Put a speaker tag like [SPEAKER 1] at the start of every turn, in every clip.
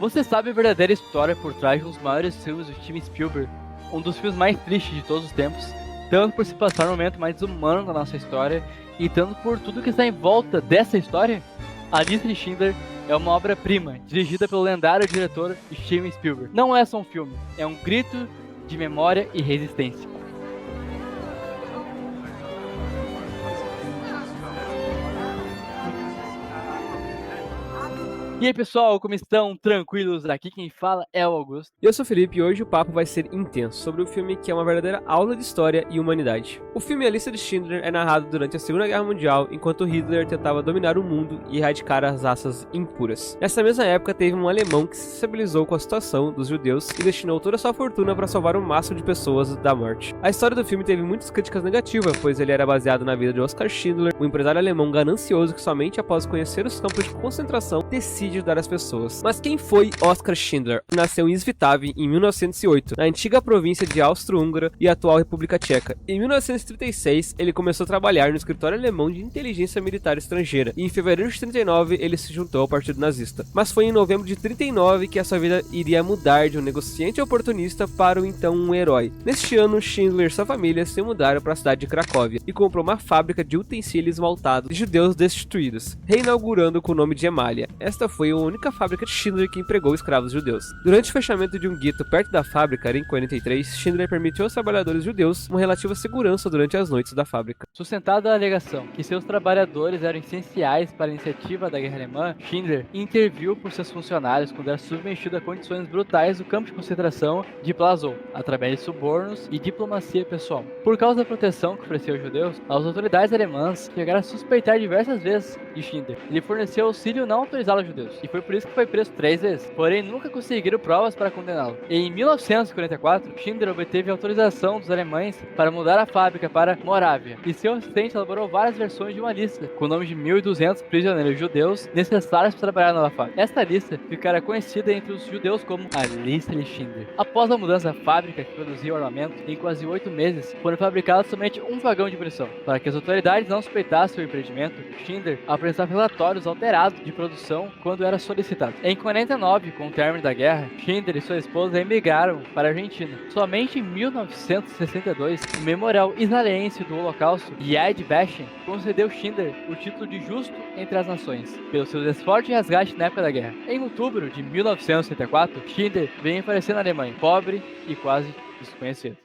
[SPEAKER 1] Você sabe a verdadeira história por trás de um dos maiores filmes do Steven Spielberg, um dos filmes mais tristes de todos os tempos, tanto por se passar no momento mais humano da nossa história e tanto por tudo que está em volta dessa história? A Lista de Schindler é uma obra-prima, dirigida pelo lendário diretor Steven Spielberg. Não é só um filme, é um grito de memória e resistência. E aí pessoal, como estão? Tranquilos? Aqui quem fala é o Augusto.
[SPEAKER 2] Eu sou o Felipe e hoje o papo vai ser intenso sobre o filme que é uma verdadeira aula de história e humanidade. O filme A Lista de Schindler é narrado durante a Segunda Guerra Mundial, enquanto Hitler tentava dominar o mundo e erradicar as raças impuras. Nessa mesma época teve um alemão que se sensibilizou com a situação dos judeus e destinou toda a sua fortuna para salvar um máximo de pessoas da morte. A história do filme teve muitas críticas negativas, pois ele era baseado na vida de Oskar Schindler, um empresário alemão ganancioso que somente após conhecer os campos de concentração decide ajudar as pessoas. Mas quem foi Oskar Schindler? Nasceu em Svitavy em 1908, na antiga província de Áustria-Húngara e atual República Tcheca. Em 1936, ele começou a trabalhar no escritório alemão de inteligência militar estrangeira, e em fevereiro de 39 ele se juntou ao partido nazista. Mas foi em novembro de 39 que a sua vida iria mudar de um negociante oportunista para o então um herói. Neste ano, Schindler e sua família se mudaram para a cidade de Cracóvia e comprou uma fábrica de utensílios maltados de judeus destituídos, reinaugurando com o nome de Emália. Esta foi a única fábrica de Schindler que empregou escravos judeus. Durante o fechamento de um gueto perto da fábrica, em 43, Schindler permitiu aos trabalhadores judeus uma relativa segurança durante as noites da fábrica.
[SPEAKER 1] Sustentado a alegação que seus trabalhadores eram essenciais para a iniciativa da guerra alemã, Schindler interviu por seus funcionários quando era submetido a condições brutais do campo de concentração de Plaszow, através de subornos e diplomacia pessoal. Por causa da proteção que ofereceu aos judeus, as autoridades alemãs chegaram a suspeitar diversas vezes de Schindler. Ele forneceu auxílio não autorizado aos judeus, e foi por isso que foi preso 3 vezes, porém nunca conseguiram provas para condená-lo. Em 1944, Schindler obteve autorização dos alemães para mudar a fábrica para Morávia, e seu assistente elaborou várias versões de uma lista, com o nome de 1.200 prisioneiros judeus necessários para trabalhar na nova fábrica. Esta lista ficará conhecida entre os judeus como a Lista de Schindler. Após a mudança da fábrica que produzia o armamento, em quase 8 meses, foram fabricados somente um vagão de munição. Para que as autoridades não suspeitassem o empreendimento, Schindler apresentava relatórios alterados de produção quando era solicitado. Em 49, com o término da guerra, Schindler e sua esposa emigraram para a Argentina. Somente em 1962, o Memorial Israelense do Holocausto, Yad Vashem, concedeu Schindler o título de Justo entre as Nações, pelos seus esforços de resgate na época da guerra. Em outubro de 1964, Schindler veio aparecer na Alemanha, pobre e quase desconhecido.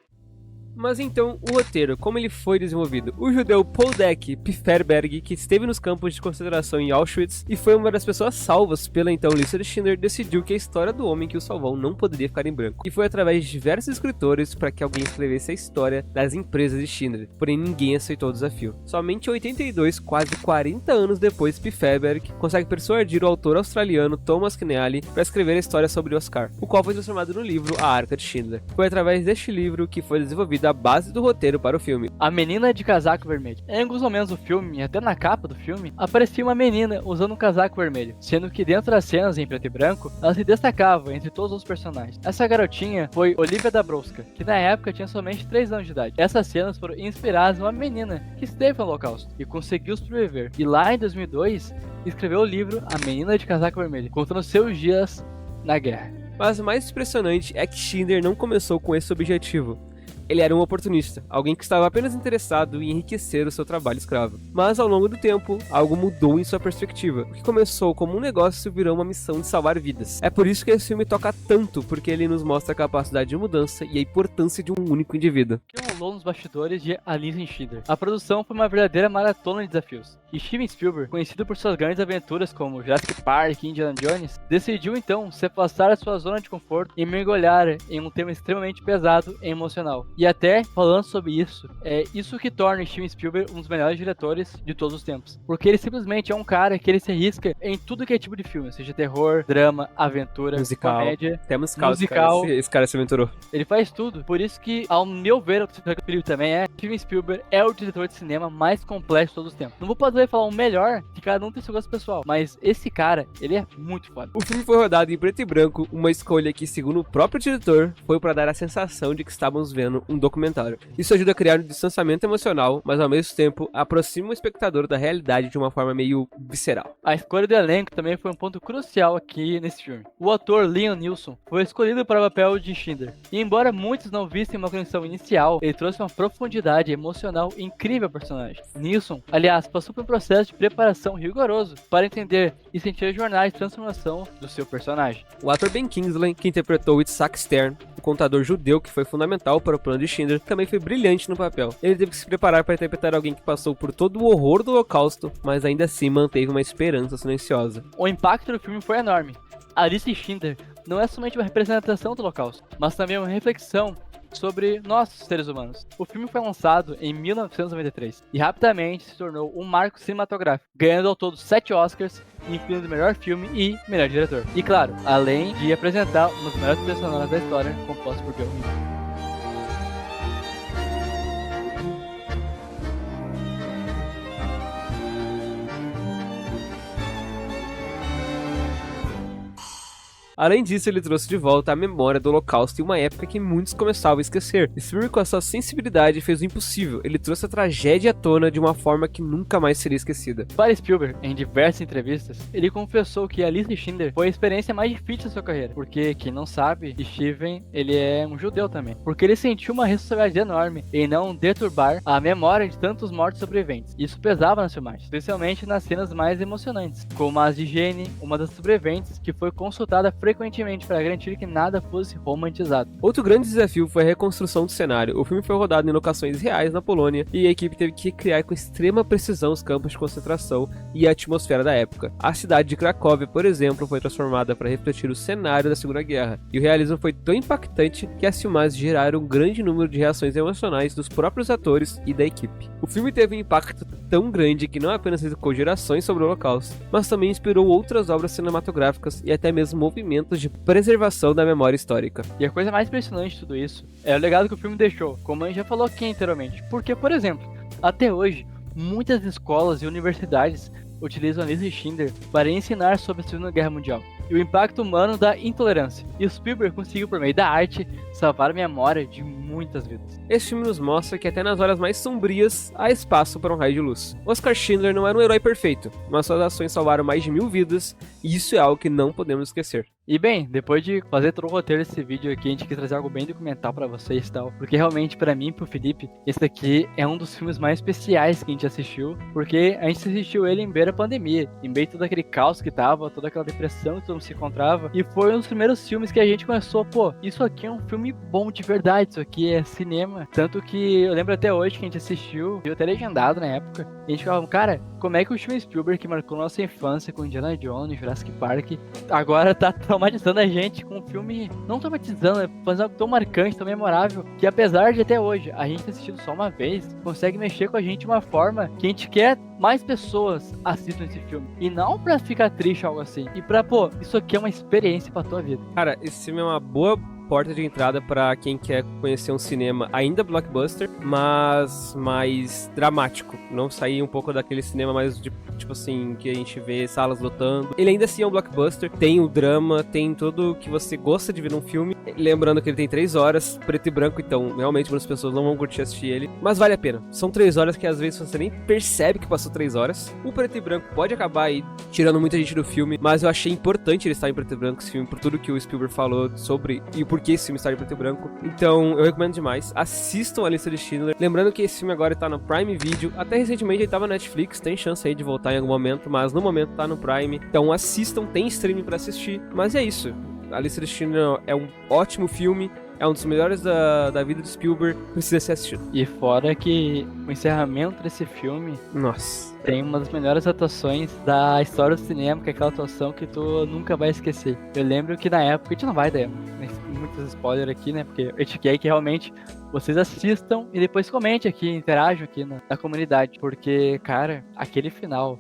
[SPEAKER 2] Mas então, o roteiro, como ele foi desenvolvido? O judeu Poldek Pfefferberg, que esteve nos campos de concentração em Auschwitz e foi uma das pessoas salvas pela então Lista de Schindler, decidiu que a história do homem que o salvou não poderia ficar em branco. E foi através de diversos escritores para que alguém escrevesse a história das empresas de Schindler, porém ninguém aceitou o desafio. Somente em 82, quase 40 anos depois, Pfefferberg consegue persuadir o autor australiano Thomas Keneally para escrever a história sobre Oskar, o qual foi transformado no livro A Arca de Schindler. Foi através deste livro que foi desenvolvido a base do roteiro para o filme.
[SPEAKER 1] A menina de casaco vermelho. Em alguns momentos do filme, e até na capa do filme, aparecia uma menina usando um casaco vermelho, sendo que dentro das cenas em preto e branco, ela se destacava entre todos os personagens. Essa garotinha foi Olivia Dabrowska, que na época tinha somente 3 anos de idade. Essas cenas foram inspiradas numa menina que esteve no Holocausto e conseguiu sobreviver. E lá em 2002, escreveu o livro A Menina de Casaco Vermelho, contando seus dias na guerra.
[SPEAKER 2] Mas o mais impressionante é que Schindler não começou com esse objetivo. Ele era um oportunista, alguém que estava apenas interessado em enriquecer o seu trabalho escravo. Mas ao longo do tempo, algo mudou em sua perspectiva. O que começou como um negócio virou uma missão de salvar vidas. É por isso que esse filme toca tanto, porque ele nos mostra a capacidade de mudança e a importância de um único indivíduo.
[SPEAKER 1] O que rolou nos bastidores de A Lista de Schindler? A produção foi uma verdadeira maratona de desafios. E Steven Spielberg, conhecido por suas grandes aventuras como Jurassic Park e Indiana Jones, decidiu então se afastar da sua zona de conforto e mergulhar em um tema extremamente pesado e emocional. E até, falando sobre isso, é isso que torna Steven Spielberg um dos melhores diretores de todos os tempos. Porque ele simplesmente é um cara que ele se arrisca em tudo que é tipo de filme, seja terror, drama, aventura,
[SPEAKER 2] musical,
[SPEAKER 1] comédia,
[SPEAKER 2] até musical.
[SPEAKER 1] musical.
[SPEAKER 2] Esse cara se aventurou.
[SPEAKER 1] Ele faz tudo. Por isso que, ao meu ver, que o Felipe também Steven Spielberg é o diretor de cinema mais completo de todos os tempos. Não vou poder falar o melhor, que cada um tem seu gosto pessoal, mas esse cara, ele é muito foda.
[SPEAKER 2] O filme foi rodado em preto e branco, uma escolha que, segundo o próprio diretor, foi para dar a sensação de que estávamos vendo um documentário. Isso ajuda a criar um distanciamento emocional, mas ao mesmo tempo aproxima o espectador da realidade de uma forma meio visceral.
[SPEAKER 1] A escolha do elenco também foi um ponto crucial aqui nesse filme. O ator Liam Neeson foi escolhido para o papel de Schindler, e embora muitos não vissem uma conexão inicial, ele trouxe uma profundidade emocional incrível ao personagem. Neeson, aliás, passou por um processo de preparação rigoroso para entender e sentir a jornada de transformação do seu personagem.
[SPEAKER 2] O ator Ben Kingsley, que interpretou Itzhak Stern, o contador judeu que foi fundamental para o plano de Schindler, também foi brilhante no papel. Ele teve que se preparar para interpretar alguém que passou por todo o horror do Holocausto, mas ainda assim manteve uma esperança silenciosa.
[SPEAKER 1] O impacto do filme foi enorme. A lista Schindler não é somente uma representação do Holocausto, mas também uma reflexão sobre nós, seres humanos. O filme foi lançado em 1993 e rapidamente se tornou um marco cinematográfico, ganhando ao todo 7 Oscars, incluindo melhor filme e melhor diretor. E claro, além de apresentar uma das melhores trilhas sonoras da história, composta por Bill Withers.
[SPEAKER 2] Além disso, ele trouxe de volta a memória do Holocausto em uma época que muitos começavam a esquecer. Spielberg, com a sua sensibilidade, fez o impossível. Ele trouxe a tragédia à tona de uma forma que nunca mais seria esquecida.
[SPEAKER 1] Para Spielberg, em diversas entrevistas, ele confessou que a lista Schindler foi a experiência mais difícil da sua carreira. Porque, quem não sabe, Steven, ele é um judeu também. Porque ele sentiu uma responsabilidade enorme em não deturbar a memória de tantos mortos sobreviventes. Isso pesava nas filmagens, especialmente nas cenas mais emocionantes, como as de Jane, uma das sobreviventes, que foi consultada frequentemente para garantir que nada fosse romantizado.
[SPEAKER 2] Outro grande desafio foi a reconstrução do cenário. O filme foi rodado em locações reais na Polônia e a equipe teve que criar com extrema precisão os campos de concentração e a atmosfera da época. A cidade de Cracóvia, por exemplo, foi transformada para refletir o cenário da Segunda Guerra, e o realismo foi tão impactante que as filmagens geraram um grande número de reações emocionais dos próprios atores e da equipe. O filme teve um impacto tão grande que não apenas educou gerações sobre o Holocausto, mas também inspirou outras obras cinematográficas e até mesmo movimentos de preservação da memória histórica.
[SPEAKER 1] E a coisa mais impressionante de tudo isso é o legado que o filme deixou, como a gente já falou aqui anteriormente. Porque, por exemplo, até hoje, muitas escolas e universidades utilizam a lista Schindler para ensinar sobre a Segunda Guerra Mundial e o impacto humano da intolerância. E o Spielberg conseguiu, por meio da arte, salvar a memória de muitas vidas.
[SPEAKER 2] Esse filme nos mostra que até nas horas mais sombrias há espaço para um raio de luz. Oskar Schindler não era um herói perfeito, mas suas ações salvaram mais de 1000 vidas, e isso é algo que não podemos esquecer.
[SPEAKER 1] E bem, depois de fazer todo o roteiro desse vídeo aqui, a gente quis trazer algo bem documental pra vocês e tal. Porque realmente, pra mim e pro Felipe, esse daqui é um dos filmes mais especiais que a gente assistiu. Porque a gente assistiu ele em beira pandemia, em meio a todo aquele caos que tava, toda aquela depressão que todo mundo se encontrava. E foi um dos primeiros filmes que a gente começou, pô, isso aqui é um filme bom de verdade, isso aqui é cinema. Tanto que eu lembro até hoje que a gente assistiu, viu até legendado na época. E a gente falava, cara, como é que o Steven Spielberg, que marcou nossa infância com Indiana Jones, Jurassic Park, agora tá traumatizando a gente com um filme, não traumatizando, fazendo algo tão marcante, tão memorável, que apesar de até hoje a gente ter assistido só uma vez, consegue mexer com a gente de uma forma que a gente quer mais pessoas assistam esse filme. E não pra ficar triste ou algo assim. E pra, pô, isso aqui é uma experiência pra tua vida.
[SPEAKER 2] Cara, esse filme é uma boa porta de entrada para quem quer conhecer um cinema ainda blockbuster, mas mais dramático. Não sair um pouco daquele cinema mais de, tipo assim, que a gente vê salas lotando. Ele ainda assim é um blockbuster, tem o drama, tem tudo que você gosta de ver num filme. Lembrando que ele tem 3 horas, preto e branco, então realmente muitas pessoas não vão curtir assistir ele, mas vale a pena. São 3 horas que às vezes você nem percebe que passou 3 horas. O preto e branco pode acabar aí tirando muita gente do filme, mas eu achei importante ele estar em preto e branco, esse filme, por tudo que o Spielberg falou sobre e por que esse filme está em preto e branco. Então eu recomendo demais, assistam a lista de Schindler. Lembrando que esse filme agora está no Prime Video, até recentemente ele estava na Netflix, tem chance aí de voltar em algum momento, mas no momento tá no Prime, então assistam, tem streaming pra assistir, mas é isso. A Lista de Schindler é um ótimo filme, é um dos melhores da vida de Spielberg, precisa ser assistido.
[SPEAKER 1] E fora que o encerramento desse filme,
[SPEAKER 2] nossa,
[SPEAKER 1] tem uma das melhores atuações da história do cinema, que é aquela atuação que tu nunca vai esquecer. Eu lembro que na época, a gente não vai dar muitos spoilers aqui, né, porque a gente quer que realmente vocês assistam e depois comentem aqui, interajam aqui na comunidade. Porque, cara, aquele final,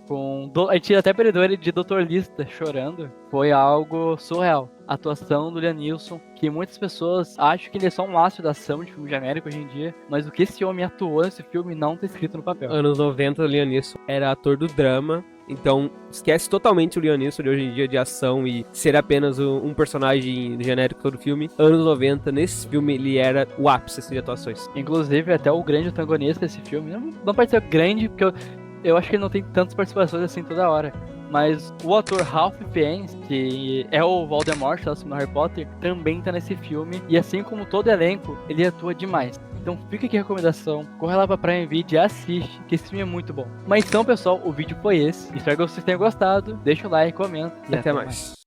[SPEAKER 1] a gente até perdeu ele de Dr. Lista chorando, foi algo surreal. A atuação do Liam Neeson, que muitas pessoas acham que ele é só um astro da ação de filme genérico hoje em dia, mas o que esse homem atuou nesse filme não tá escrito no papel.
[SPEAKER 2] Anos 90, o Liam Neeson era ator do drama, então esquece totalmente o Liam Neeson de hoje em dia de ação e ser apenas um personagem genérico todo filme. Anos 90, nesse filme, ele era o ápice assim, de atuações.
[SPEAKER 1] Inclusive, até o grande antagonista desse filme, não pode ser grande, porque eu acho que ele não tem tantas participações assim toda hora. Mas o ator Ralph Fiennes, que é o Voldemort no Harry Potter, também tá nesse filme. E assim como todo elenco, ele atua demais. Então fica aqui a recomendação, corre lá pra Prime Video e assiste, que esse filme é muito bom. Mas então, pessoal, o vídeo foi esse. Espero que vocês tenham gostado. Deixa o like, comenta
[SPEAKER 2] E até mais.